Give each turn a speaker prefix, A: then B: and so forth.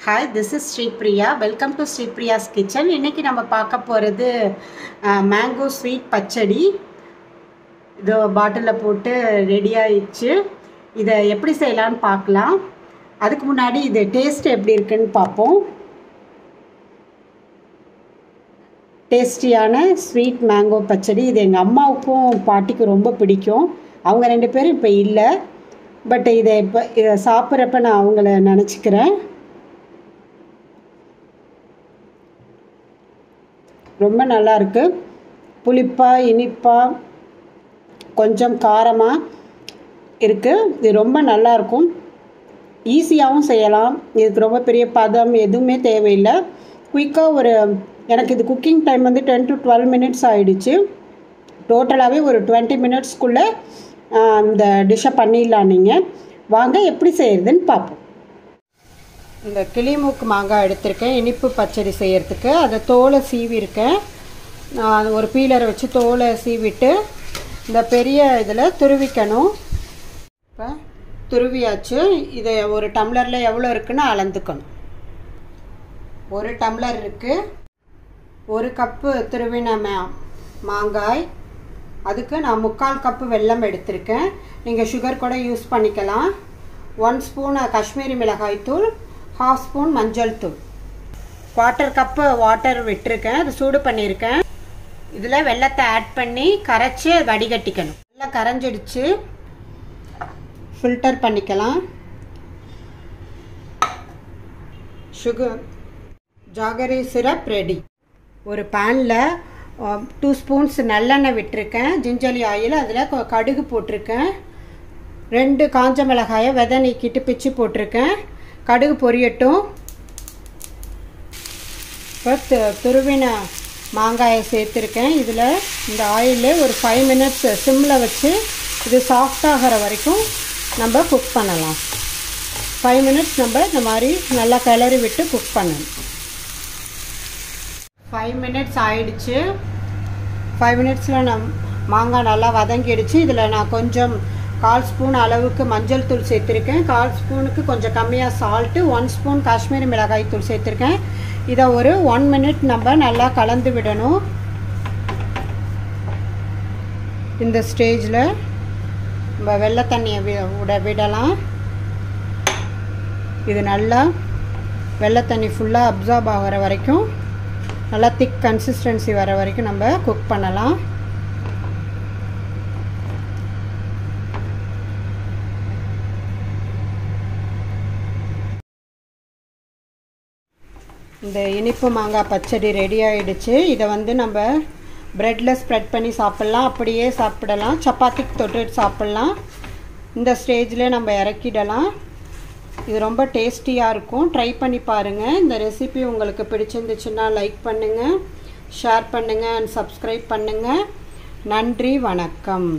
A: Hi, this is Sri Priya. Welcome to Sri Priya's Kitchen. இன்னைக்கு நம்ம பார்க்க போகிறது மேங்கோ ஸ்வீட் பச்சடி. இது பாட்டிலில் போட்டு ரெடி ஆயிடுச்சு. இதை எப்படி செய்யலான்னு பார்க்கலாம். அதுக்கு முன்னாடி இது டேஸ்ட் எப்படி இருக்குன்னு பார்ப்போம். டேஸ்டியான ஸ்வீட் மேங்கோ பச்சடி. இது எங்கள் அம்மாவுக்கும் பாட்டிக்கும் ரொம்ப பிடிக்கும். அவங்க ரெண்டு பேரும் இப்போ இல்லை, பட் இதை சாப்பிட்றப்ப நான் அவங்கள நினச்சிக்கிறேன். ரொம்ப நல்லா இருக்கு. புளிப்பா இனிப்பா கொஞ்சம் காரமாக இருக்குது. இது ரொம்ப நல்லா இருக்கும். ஈஸியாகவும் செய்யலாம். இதுக்கு ரொம்ப பெரிய பதம் எதுவுமே தேவையில்லை. குயிக்காக எனக்கு இது குக்கிங் டைம் வந்து 10 to 12 minutes ஆகிடுச்சு. டோட்டலாகவே ஒரு 20 minutesக்குள்ளே இந்த டிஷ்ஷை பண்ணிடலாம். நீங்கள் வாங்க எப்படி செய்கிறதுன்னு பார்ப்போம். இந்த கிளிமூக்கு மாங்காய் எடுத்திருக்கேன் இனிப்பு பச்சடி செய்கிறதுக்கு. அதை தோலை சீவிருக்கேன். நான் ஒரு பீலரை வச்சு தோலை சீவிட்டு இந்த பெரிய இதில் துருவிக்கணும். இப்போ துருவியாச்சு. இதை ஒரு டம்ளரில் எவ்வளோ இருக்குன்னு அளந்துக்கணும். 1 டம்ளர் இருக்குது. 1 கப்பு துருவின மாங்காய். அதுக்கு நான் 3/4 கப்பு வெல்லம் எடுத்திருக்கேன். நீங்கள் சுகர் கூட யூஸ் பண்ணிக்கலாம். 1 ஸ்பூன் காஷ்மீரி மிளகாய் தூள், 1/2 ஸ்பூன் மஞ்சள் தூள், 1/4 கப்பு வாட்டர் விட்டுருக்கேன். அது சூடு பண்ணியிருக்கேன். இதில் வெல்லத்தை ஆட் பண்ணி கரைச்சி வடிகட்டிக்கணும். நல்லா கரைஞ்சிடுச்சு. ஃபில்டர் பண்ணிக்கலாம். Sugar jaggery syrup ready. ஒரு பேனில் 2 ஸ்பூன்ஸ் நல்லெண்ணெய் விட்டுருக்கேன். Gingelly oil. அதில் கடுகு போட்டிருக்கேன். 2 காஞ்ச மிளகாயை விதை நீக்கிட்டு பிச்சு போட்டிருக்கேன். கடுகு பொரியட்டும். இப்போ துருவின மாங்காயை சேர்த்துருக்கேன். இதில் இந்த ஆயிலில் ஒரு 5 minutes சிம்மில் வச்சு இது சாஃப்டாகிற வரைக்கும் நம்ம குக் பண்ணலாம். 5 minutes நம்ம இந்த மாதிரி நல்லா கிளறி விட்டு குக் பண்ணணும். 5 minutes ஆயிடுச்சு. 5 minutesல மாங்காய் நல்லா வதங்கிடுச்சு. இதில் நான் கொஞ்சம் 1/4 ஸ்பூன் அளவுக்கு மஞ்சள் தூள் சேர்த்துருக்கேன். 1/4 ஸ்பூனுக்கு கொஞ்சம் கம்மியாக சால்ட்டு, 1 ஸ்பூன் காஷ்மீரி மிளகாய் தூள் சேர்த்துருக்கேன். இதை ஒரு 1 minute நம்ம நல்லா கலந்து விடணும். இந்த ஸ்டேஜில் நம்ம வெள்ளை தண்ணியை விடலாம். இது நல்லா வெள்ளை தண்ணி ஃபுல்லாக அப்சார்ப் ஆகிற வரைக்கும், நல்லா திக் கன்சிஸ்டன்சி வர வரைக்கும் நம்ம குக் பண்ணலாம். இந்த இனிப்பு மாங்காய் பச்சடி ரெடி ஆகிடுச்சு. இதை நம்ம ப்ரெட்டில் ஸ்ப்ரெட் பண்ணி சாப்பிட்லாம், அப்படியே சாப்பிடலாம், சப்பாத்திக்கு தொட்டு சாப்பிட்லாம். இந்த ஸ்டேஜில் நம்ம இறக்கிடலாம். இது ரொம்ப டேஸ்டியாக இருக்கும். ட்ரை பண்ணி பாருங்கள். இந்த ரெசிபி உங்களுக்கு பிடிச்சிருந்துச்சுன்னா லைக் பண்ணுங்கள், ஷேர் பண்ணுங்கள் அண்ட் சப்ஸ்கிரைப் பண்ணுங்கள். நன்றி, வணக்கம்.